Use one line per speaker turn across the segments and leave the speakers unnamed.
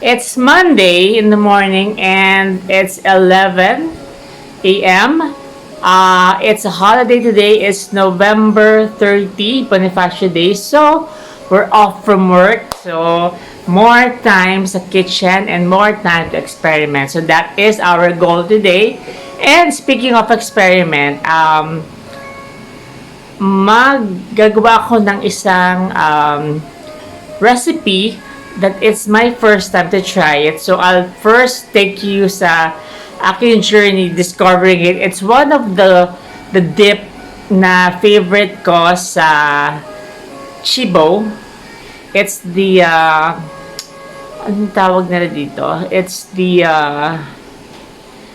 It's Monday in the morning and it's 11 a.m. It's a holiday today. It's November 30, Bonifacio Day. So, we're off from work. So, more time sa kitchen and more time to experiment. So, that is our goal today. And speaking of experiment, maggagawa ko ng isang recipe that it's my first time to try it. So, I'll first take you sa aking journey discovering it. It's one of the dip na favorite ko sa Chibo. It's the, anong tawag nila dito? It's the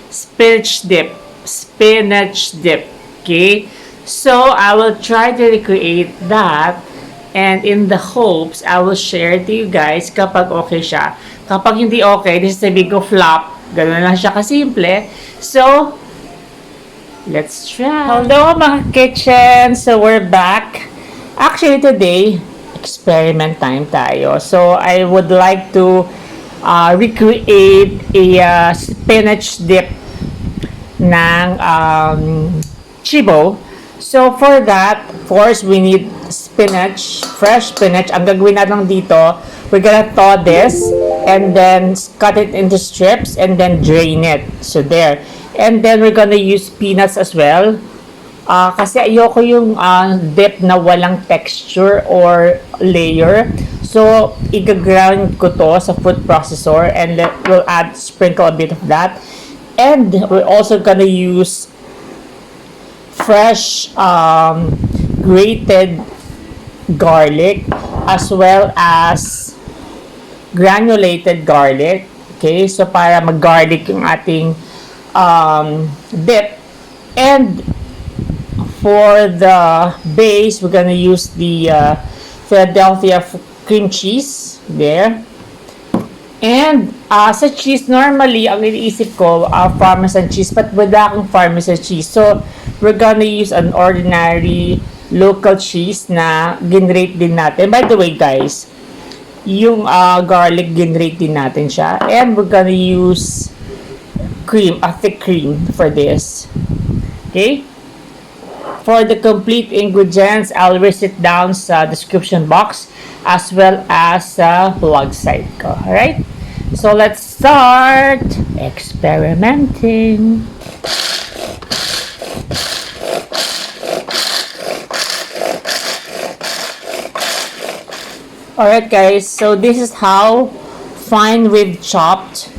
spinach dip. Spinach dip. Okay? So, I will try to recreate that. And in the hopes, I will share to you guys kapag okay siya. Kapag hindi okay, this is a big flop. Ganun lang siya kasimple. So, let's try. Hello mga kitchen! So, we're back. Actually, today, experiment time tayo. So, I would like to recreate a spinach dip ng Chibo. So, for that, of course, we need spinach, fresh spinach. Ang gagawin natin dito, we're gonna thaw this and then cut it into strips and then drain it. So, there. And then, we're gonna use peanuts as well. Kasi ayoko yung dip na walang texture or layer. So, i-ground ko to sa food processor and we'll sprinkle a bit of that. And, we're also gonna use fresh grated garlic as well as granulated garlic. Okay, so para mag-garlic yung ating dip. And for the base, we're gonna use the Philadelphia cream cheese there. And sa cheese, normally, ang iniisip ko, Parmesan cheese, but wala akong Parmesan cheese. So, we're gonna use an ordinary local cheese na ginrate din natin. By the way, guys, yung garlic, ginrate din natin siya. And we're gonna use cream, a thick cream for this. Okay? For the complete ingredients, I'll list it down sa description box as well as sa blog site ko. Alright? So, let's start experimenting. Alright guys, so this is how fine we've chopped.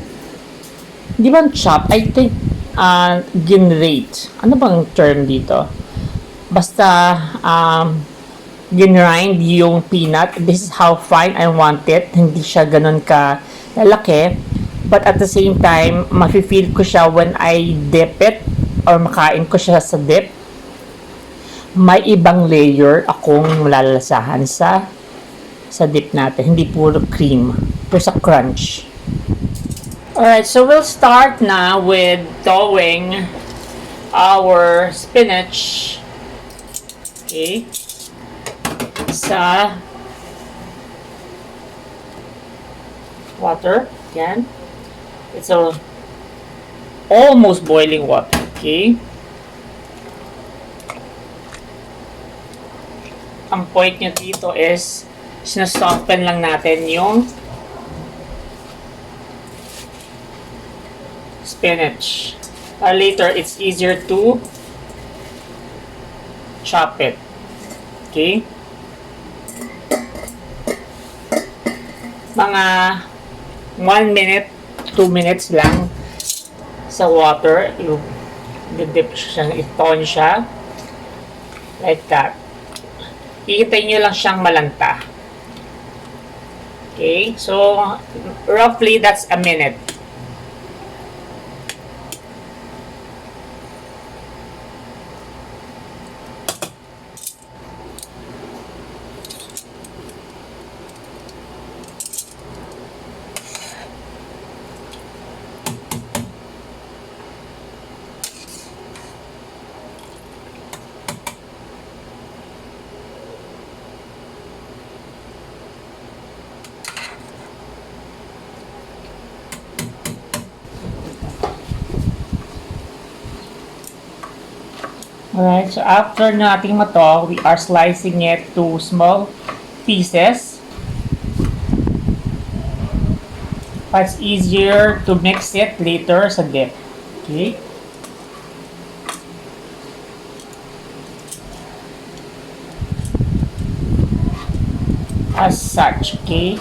Di ba chop? I think ginrate. Ano bang term dito? Basta ginrind yung peanut. This is how fine I want it. Hindi siya ganun ka lalaki. But at the same time, mafe-feel ko siya when I dip it or makain ko siya sa dip. May ibang layer akong malalasahan sa dip natin. Hindi puro cream. Puro sa crunch. Alright, so we'll start now with thawing our spinach. Okay. Sa water. Yan. It's almost boiling water. Okay. Ang point nyo dito is sinasoften lang natin yung spinach. Later, it's easier to chop it. Okay? Mga 1 minute, 2 minutes lang sa water. I-dip siya, i-tone siya. Like that. Ihintayin nyo lang siyang malanta. Okay? So, roughly, that's a minute. Alright, so after nating mato, we are slicing it to small pieces. It's easier to mix it later sa dip. Okay? As such, okay?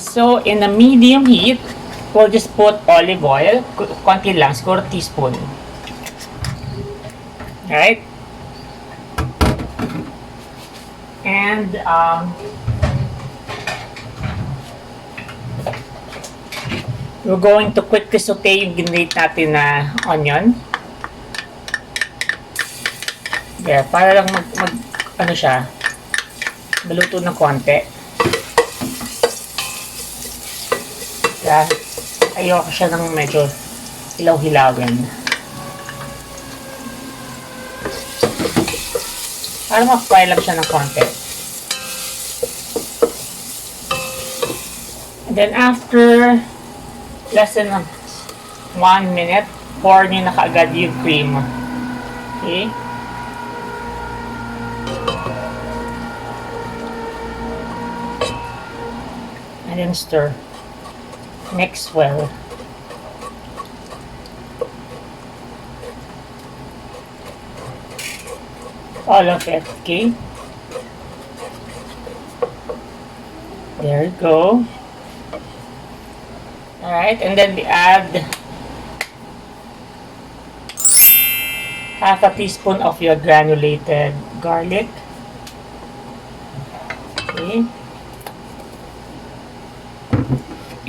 So, in a medium heat, we'll just put olive oil. Konti lang, siguro teaspoon. Right? And, we're going to quickly saute yung ginrate natin na onion. There, para lang ano siya, maluto ng konti. Yeah, ayoko siya ng medyo hilaw-hilawin. Para ma-fry lang siya ng konti. And then after less than 1 minute, pour nyo na kaagad yung cream. Okay? And then stir. Mix well. All of it, okay? There you go. Alright, and then we add half a teaspoon of your granulated garlic. Okay.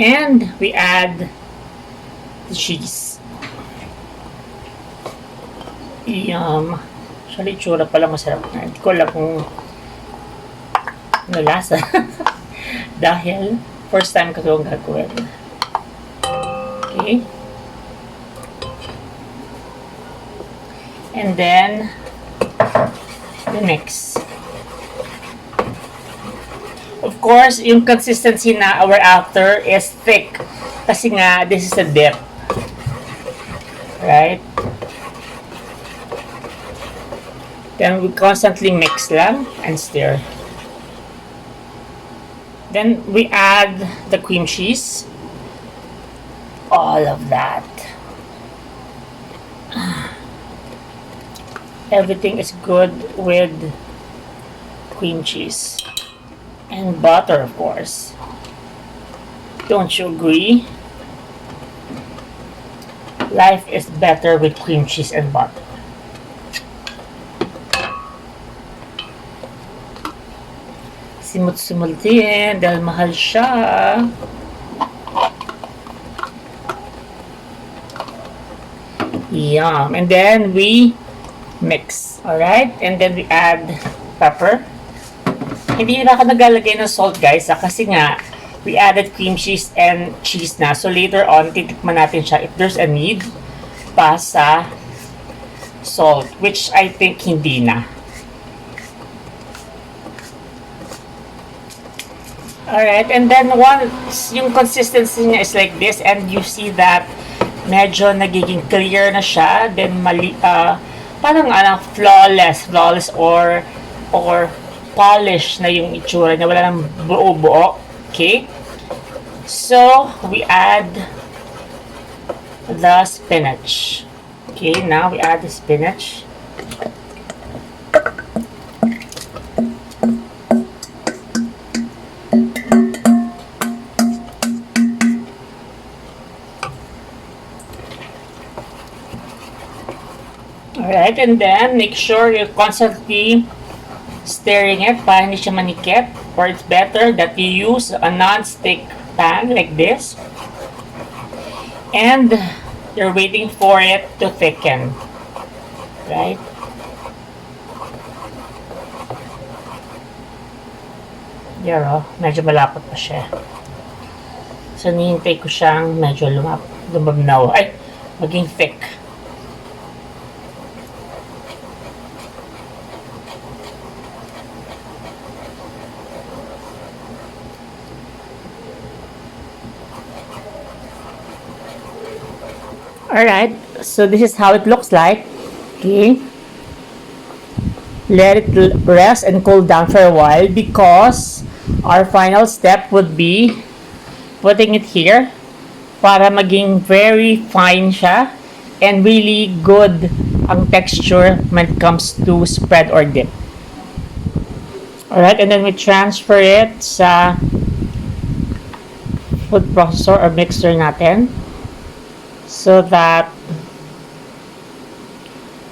And we add the cheese. Yum. Actually, tsura pala masarap na. Hindi ko alam kung ano lasa. Dahil, first time ko itong gagawin. Okay. And then, the mix. Of course, yung consistency na we're after is thick. Kasi nga, this is a dip. Right? Then we constantly mix lang and stir. Then we add the cream cheese. All of that. Everything is good with cream cheese. And butter, of course. Don't you agree? Life is better with cream cheese and butter. Simut-simul din dahil mahal siya. Yum. And then we mix. Alright? And then we add pepper. Hindi na ako naglalagay ng salt, guys, kasi nga we added cream cheese and cheese na. So later on, titikman natin siya if there's a need pa sa salt, which I think hindi na. Alright, and then once yung consistency niya is like this and you see that medyo nagiging clear na siya, then parang flawless or polish na yung itsura niya, wala nang buo-buo. Okay? So, we add the spinach. Okay, now we add the spinach. Alright, and then make sure you're constantly stirring it para hindi siya manikip, or it's better that you use a non-stick pan like this and you're waiting for it to thicken, right? There, oh, medyo malapot pa siya, so nihintay ko siyang medyo lumabnaw, ay, maging thick. Alright, so this is how it looks like. Okay. Let it rest and cool down for a while because our final step would be putting it here para maging very fine siya and really good ang texture when it comes to spread or dip. Alright, and then we transfer it sa food processor or mixer natin so that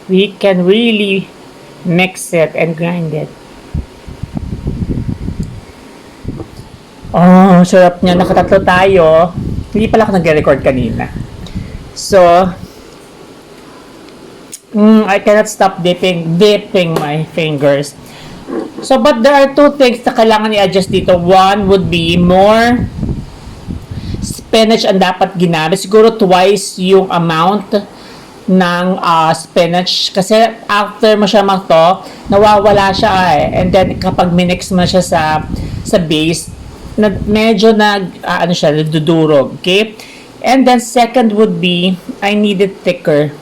we can really mix it and grind it. Oh, sarap niya. Nakatatlo tayo. Hindi pala ako nag-record kanina. So, I cannot stop dipping my fingers. So, but there are two things na kailangan i-adjust dito. One would be more spinach ang dapat ginamit. Siguro twice yung amount ng spinach. Kasi after mo siya magto, nawawala siya And then, kapag minix mo siya sa base, medyo nadudurog. Okay? And then, second would be, I need it thicker.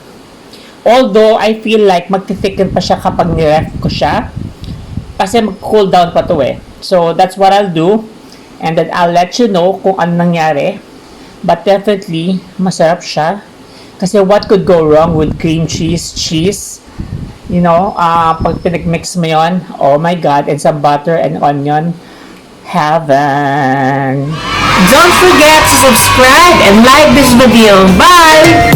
Although, I feel like magti-thicken pa siya kapag niref ko siya. Kasi mag-cool down pa to So, that's what I'll do. And then, I'll let you know kung ano nangyari. But definitely, masarap siya. Kasi what could go wrong with cream cheese? You know, pag pinag-mix mo yun, oh my God, and some butter and onion, heaven. Don't forget to subscribe and like this video. Bye!